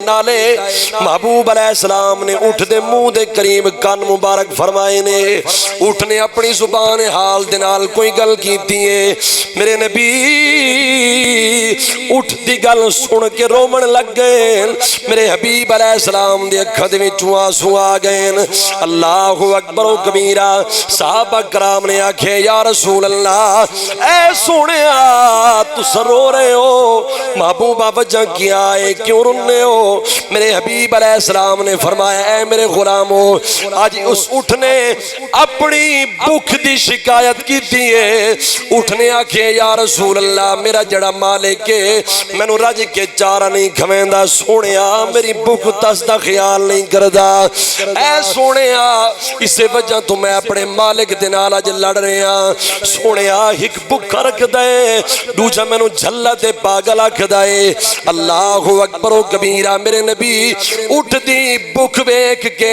نالے محبوب علیہ السلام نے اٹھ دے منہ دے قریب کان مبارک فرمائے نے. اٹھ نے اپنی زبان حال دے نال کوئی گل کیتی ہے. میرے نبی اٹھ دی گل سن کے رومن لگ گئے. میرے حبیب علیہ السلام دے اکھاں دے وچوں آنسو آ گئے. اللہ اکبر و کبیرہ. صحابہ کرام نے آکھے یا رسول اللہ اے سونیا تس رو رہے ہو, محبوبہ وجہ کیا ہے, کیوں رونے ہو؟ میرے حبیب علیہ السلام نے فرمایا اے میرے غلامو آج اس اٹھ نے اپنی بھوک دی شکایت کی دیئے. اٹھنے آکھے یا رسول اللہ میرا جڑا مالک ہے میں نو رج کے چارہ نہیں کھویندا, سونیا میری بھوک تس دا خیال نہیں کردا. اے سونیا اسے وجہ تو میں اپنے مالک دے نال اج لڑ رہے ہاں. سونیا ایک بھوکا رکھ دے, دوجا میں نو جھلا تے پاگل آکھ دے. اللہ اکبر و کبیرہ. میرے نبی اٹھ دی بھوک ویکھ کے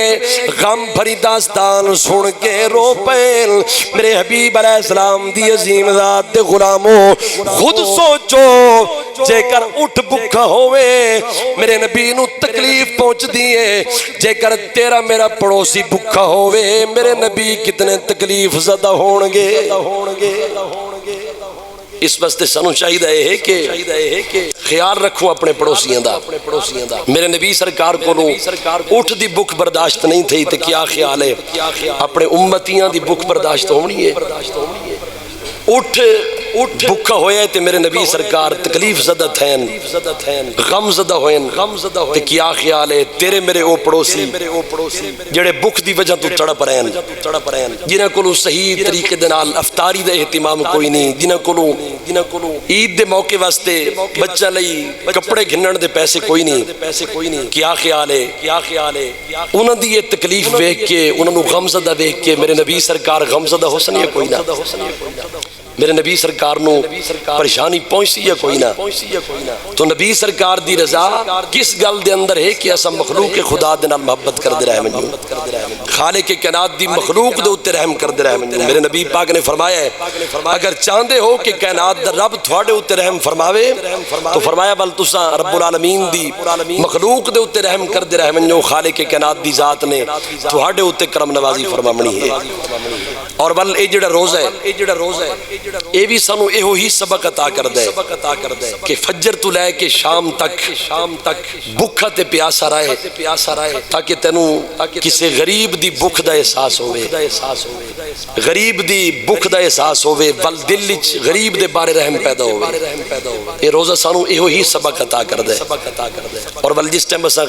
غم بھری داستان سن کے رو پے. میرے حبیب علیہ السلام دی عظیم ذات دے غلاموں خود سوچو جے کر اٹھ بھوکا ہوئے میرے نبی نو تکلیف پہنچ دیئے, جے کر تیرا میرا پڑوسی بھوکا ہوئے میرے نبی کتنے تکلیف زدہ ہونگے. اس واسطے سانو چاہیے کہ خیال رکھو اپنے پڑوسیاں دا. میرے نبی سرکار کو اٹھ دی بھوک برداشت نہیں تھی تے کیا خیال ہے اپنے امتیاں دی بھوک برداشت ہونی ہے. اٹھ بھوکا ہوئے تے میرے نبی سرکار تکلیف زدہ تھین, غم زدہ ہوئن, تے کیا خیال ہے تیرے میرے او پڑوسی جڑے بھوک دی وجہ تو تڑپ رہن, جنہاں کولو صحیح طریقے دے نال افطاری دا اہتمام کوئی نہیں, جنہاں کولو عید دے موقع واسطے بچہ لئی کپڑے گھنن دے پیسے کوئی نہیں. کیا خیال ہے انہاں دی یہ تکلیف ویکھ کے, انہاں نو غم زدہ ویکھ کے میرے نبی سرکار غم زدہ ہو سنی ہے کوئی نہ. میرے نبی سرکار نو پریشانی پہنچی ہے کوئی نہ. تو نبی سرکار دی رضا کس گل دے اندر ہے کہ اسا مخلوق خدا دے نال محبت کر دے رہے ہیں, خالق کائنات دی مخلوق دے اوتے رحم کر دے رہے ہیں. میرے نبی پاک نے فرمایا ہے اگر چاہندے ہو کہ کائنات دا رب تھوڑے اوتے رحم فرماوے تو فرمایا بل تساں رب العالمین دی مخلوق دے اوتے رحم کر دے رہے ہیں جو خالق کائنات دی ذات نے تھوڑے اوتے کرم نوازی فرمانی ہے. اور بل اے جڑا روزہ ہے اے بھی سانو ایہو ہی سبق عطا کر دے کہ فجر تو لے کے شام تک بھوکا تے پیاسا رہے تاکہ تینوں کسے غریب دی بھوک دا احساس ہوئے, غریب دی بھوک دا احساس ہوئے, بل دل وچ غریب دے بارے رحم پیدا ہوئے. اے روزہ سانو ایہو ہی سبق عطا کر دے. اور بل جس ٹائم اساں